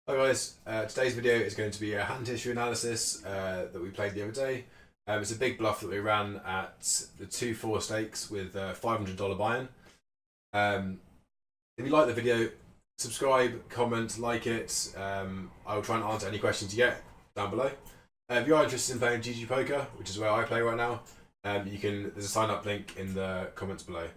Hi guys, today's video is going to be a hand history analysis that we played the other day. It's a big bluff that we ran at the 2-4 stakes with $500 buy-in. If you like the video, subscribe, comment, like it. I will try and answer any questions you get down below. If you are interested in playing GG Poker, which is where I play right now, there's a sign up link in the comments below.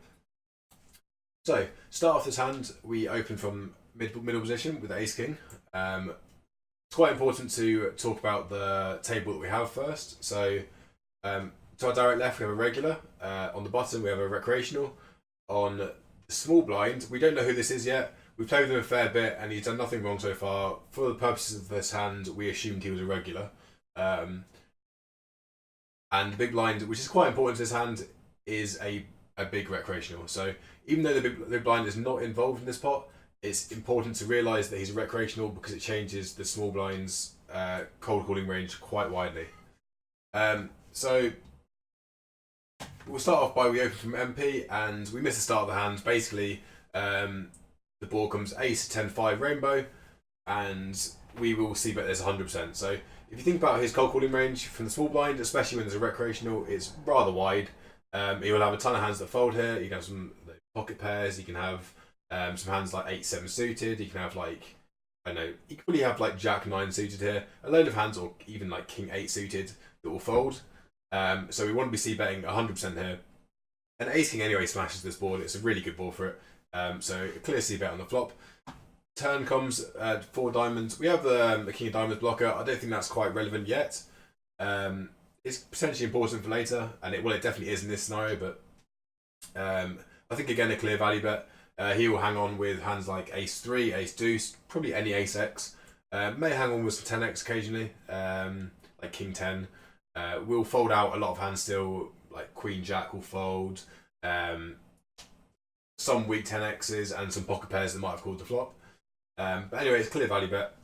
So, start off this hand, we open from middle position with Ace King. It's quite important to talk about the table that we have first. So, to our direct left, we have a regular. On the bottom, we have a recreational. On the small blind, we don't know who this is yet. We've played with him a fair bit, and he's done nothing wrong so far. For the purposes of this hand, we assumed he was a regular. And the big blind, which is quite important to this hand, is a big recreational. So even though the big blind is not involved in this pot, it's important to realise that he's a recreational because it changes the small blind's cold calling range quite widely. So we'll start off by we open from MP and we miss the start of the hand. Basically, the board comes Ace 10-5 rainbow, and we will see that there's 100%. So if you think about his cold calling range from the small blind, especially when there's a recreational, it's rather wide. He will have a ton of hands that fold here. You can have some pocket pairs. You can have some hands like 8-7 suited. You can have like, I don't know, you could probably have like Jack-9 suited here. A load of hands, or even like King-8 suited that will fold. So we want to be c-betting 100% here. And Ace-King anyway smashes this board. It's a really good board for it. So a clear c-bet on the flop. Turn comes 4 diamonds. We have the King of Diamonds blocker. I don't think that's quite relevant yet. It's potentially important for later, and it definitely is in this scenario, but I think again a clear value bet. He will hang on with hands like Ace 3, Ace Deuce, probably any Ace X. May hang on with some 10X occasionally, like King 10. Will fold out a lot of hands still, like Queen Jack will fold. Some weak 10Xs and some pocket pairs that might have called the flop. But anyway, it's a clear value bet.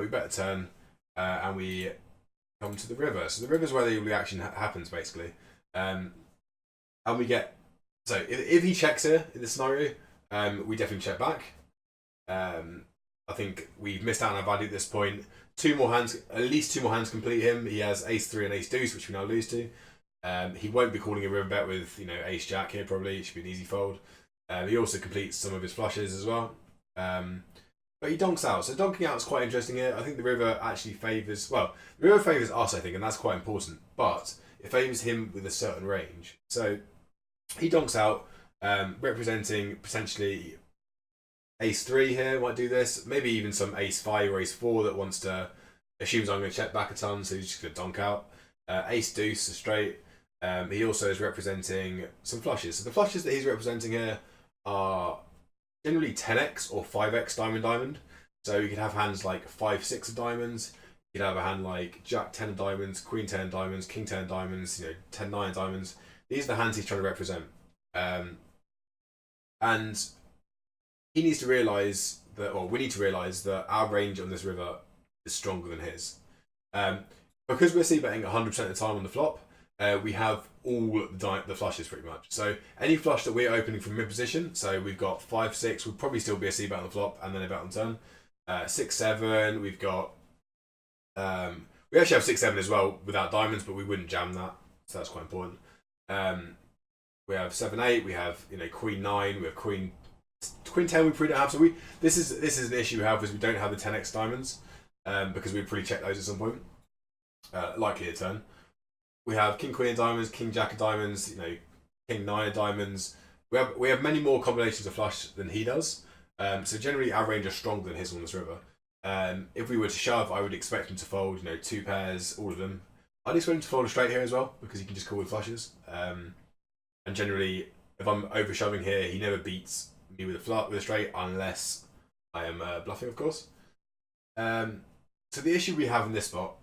We bet a turn, and we come to the river. So the river is where the reaction happens, basically. And we get... So if he checks here in this scenario, we definitely check back. I think we've missed out on our value at this point. At least two more hands complete him. He has Ace 3 and Ace Deuce, which we now lose to. He won't be calling a river bet with, Ace Jack here, probably. It should be an easy fold. He also completes some of his flushes as well. But he donks out. So donking out is quite interesting here. I think the river actually favours... Well, the river favours us, I think, and that's quite important. But it favours him with a certain range. So he donks out, representing potentially Ace 3 here might do this. Maybe even some Ace 5 or Ace 4 that assumes I'm going to check back a ton, so he's just going to donk out. Ace Deuce, a straight. He also is representing some flushes. So the flushes that he's representing here are generally 10x or 5x diamond. So you could have hands like 5-6 of diamonds. You could have a hand like Jack 10 of diamonds, Queen 10 of diamonds, King 10 of diamonds, 10-9 of diamonds. These are the hands he's trying to represent. And he needs to realise that, or we need to realise that our range on this river is stronger than his. Because we're c-betting 100% of the time on the flop, we have all the flushes pretty much. So any flush that we're opening from mid position, so we've got 5-6, would probably still be a c-bet on the flop and then a bet on turn. 6-7, we've got... we actually have 6-7 as well without diamonds, but we wouldn't jam that, so that's quite important. We have 7-8, we have Queen 9, we have Queen 10 we probably don't have. So this is an issue we have, is we don't have the 10x diamonds, because we'd probably check those at some point. Likely a turn. We have King Queen of diamonds, King Jack of diamonds, King 9 of diamonds. We have many more combinations of flush than he does. So generally our range are stronger than his on this river. If we were to shove, I would expect him to fold, 2 pairs, all of them. I'd expect him to fold a straight here as well, because he can just call with flushes. And generally, if I'm over shoving here, he never beats me with a straight unless I am bluffing, of course. So the issue we have in this spot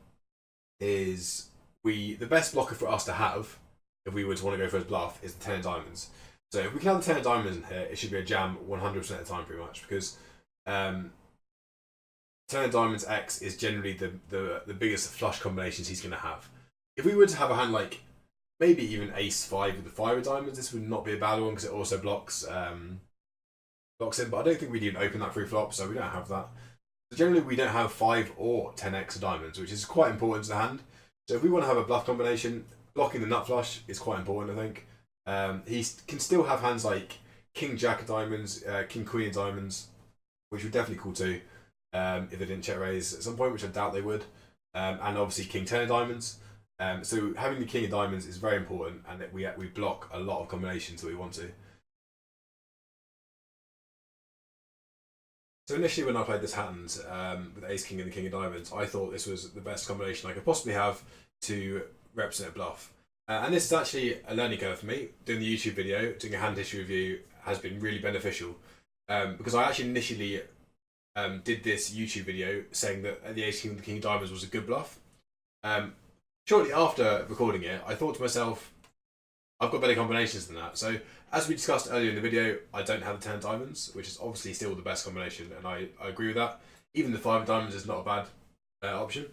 is the best blocker for us to have, if we were to want to go for his bluff, is the 10 of diamonds. So if we can have the 10 of diamonds in here, it should be a jam 100% of the time pretty much, because 10 of diamonds X is generally the biggest flush combinations he's going to have. If we were to have a hand like maybe even Ace 5 with the 5 of diamonds, this would not be a bad one because it also blocks him, but I don't think we'd even open that free flop, so we don't have that. So generally we don't have 5 or 10x of diamonds, which is quite important to the hand. So if we want to have a bluff combination, blocking the nut flush is quite important, I think. He can still have hands like King Jack of diamonds, King Queen of diamonds, which would definitely call too if they didn't check raise at some point, which I doubt they would. And obviously King 10 of diamonds. So having the King of diamonds is very important, and that we block a lot of combinations that we want to. So initially when I played this hand with Ace King and the King of Diamonds, I thought this was the best combination I could possibly have to represent bluff. And this is actually a learning curve for me. Doing the YouTube video, doing a hand history review has been really beneficial because I actually initially did this YouTube video saying that the Ace King and the King of Diamonds was a good bluff. Shortly after recording it, I thought to myself, I've got better combinations than that. So as we discussed earlier in the video, I don't have the 10 diamonds, which is obviously still the best combination, and I agree with that. Even the 5 diamonds is not a bad option.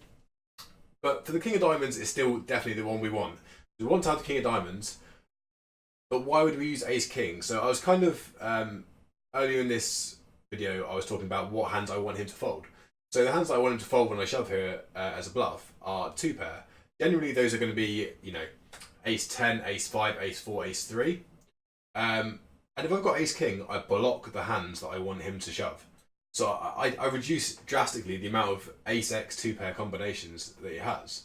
But for the King of Diamonds, it's still definitely the one we want. We want to have the King of Diamonds, but why would we use Ace King? So I was kind of, earlier in this video, I was talking about what hands I want him to fold. So the hands that I want him to fold when I shove here as a bluff are 2 pair. Generally, those are going to be, you know, Ace 10, Ace 5, Ace 4, Ace 3. And if I've got Ace King, I block the hands that I want him to shove. So I reduce drastically the amount of Ace X 2 pair combinations that he has.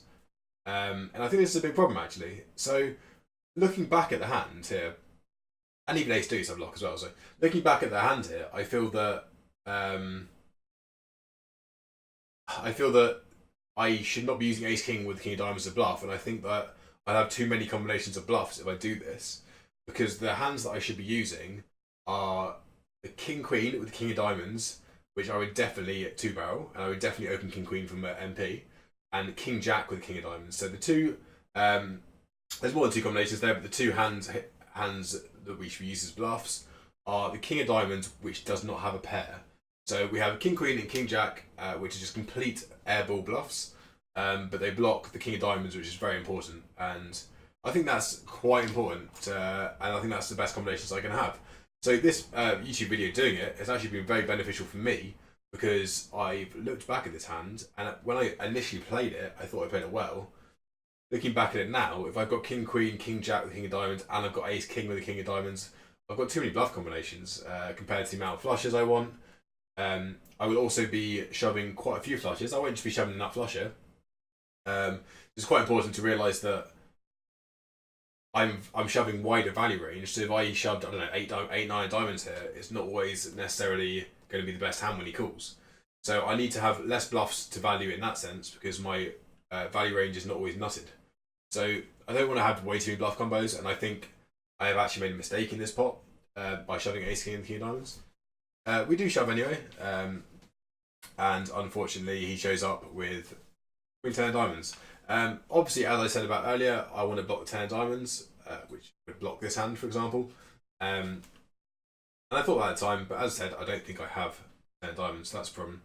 And I think this is a big problem actually. So looking back at the hand here, and even Ace Deuce I block as well. So looking back at the hand here, I feel that I should not be using Ace King with King of Diamonds to bluff, and I think that I have too many combinations of bluffs if I do this, because the hands that I should be using are the King Queen with the King of Diamonds, which I would definitely 2-barrel, and I would definitely open King Queen from MP, and King Jack with the King of Diamonds. So the two, there's more than 2 combinations there, but the 2 hands that we should use as bluffs are the King of Diamonds, which does not have a pair. So we have King Queen and King Jack, which are just complete airball bluffs, but they block the King of Diamonds, which is very important. And I think that's quite important, and I think that's the best combinations I can have. So this YouTube video doing it has actually been very beneficial for me, because I've looked back at this hand, and when I initially played it, I thought I played it well. Looking back at it now, if I've got King Queen, King Jack with the King of Diamonds, and I've got Ace King with the King of Diamonds, I've got too many bluff combinations compared to the amount of flushes I want. I will also be shoving quite a few flushes. I won't just be shoving a nut flusher. It's quite important to realise that I'm shoving wider value range. So if I shoved, I don't know, 8, 9 diamonds here, it's not always necessarily going to be the best hand when he calls. So I need to have less bluffs to value in that sense, because my value range is not always nutted. So I don't want to have way too many bluff combos, and I think I have actually made a mistake in this pot by shoving Ace King and King of Diamonds. We do shove anyway, and unfortunately he shows up with Queen 10 of Diamonds. Obviously, as I said about earlier, I want to block the 10 of Diamonds, which would block this hand, for example. And I thought that at the time, but as I said, I don't think I have 10 of Diamonds, so that's a problem.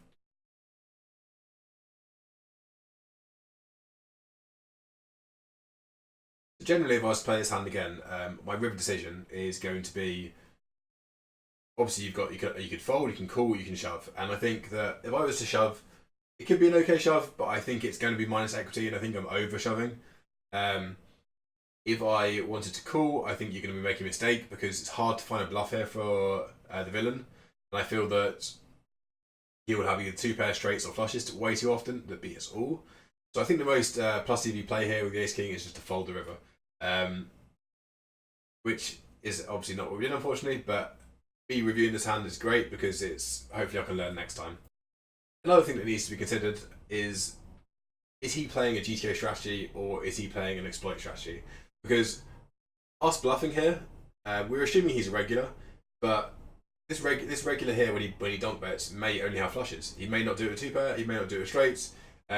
Generally, if I was to play this hand again, my river decision is going to be, obviously you could fold, you can call, you can shove, and I think that if I was to shove, it could be an okay shove, but I think it's going to be minus equity, and I think I'm over shoving. If I wanted to call, I think you're going to be making a mistake, because it's hard to find a bluff here for the villain, and I feel that he will have either 2 pair straights or flushes way too often that beat us all. So I think the most plus EV play here with the Ace King is just to fold the river, which is obviously not what we did, unfortunately, but me reviewing this hand is great, because it's hopefully I can learn next time. Another thing that needs to be considered is he playing a GTO strategy, or is he playing an exploit strategy? Because us bluffing here, we're assuming he's a regular, but this regular here, when he donk bets, may only have flushes. He may not do it with 2 pair, he may not do it with straights,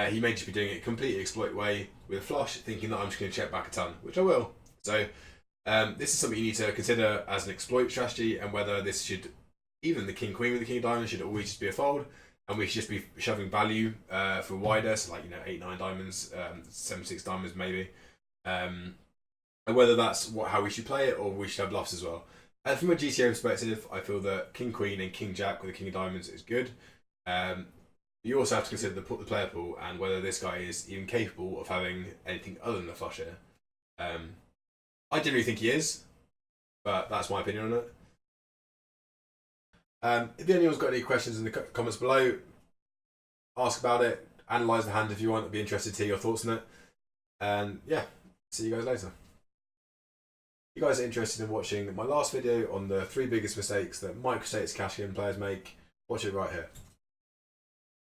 he may just be doing it completely exploit way with a flush, thinking that I'm just going to check back a ton, which I will. So this is something you need to consider as an exploit strategy, and whether this should, even the King Queen with the King of Diamonds should always just be a fold, and we should just be shoving value for wider, so like 8, 9 diamonds, 7, 6 diamonds maybe, and whether that's how we should play it, or we should have bluffs as well. And from a GTO perspective, I feel that King Queen and King Jack with the King of Diamonds is good. You also have to consider the player pool and whether this guy is even capable of having anything other than a flush here. I generally think he is, but that's my opinion on it. If anyone's got any questions in the comments below, ask about it, analyse the hand if you want. I'd be interested to hear your thoughts on it. And yeah, see you guys later. If you guys are interested in watching my last video on the 3 biggest mistakes that microstates cash game players make, watch it right here.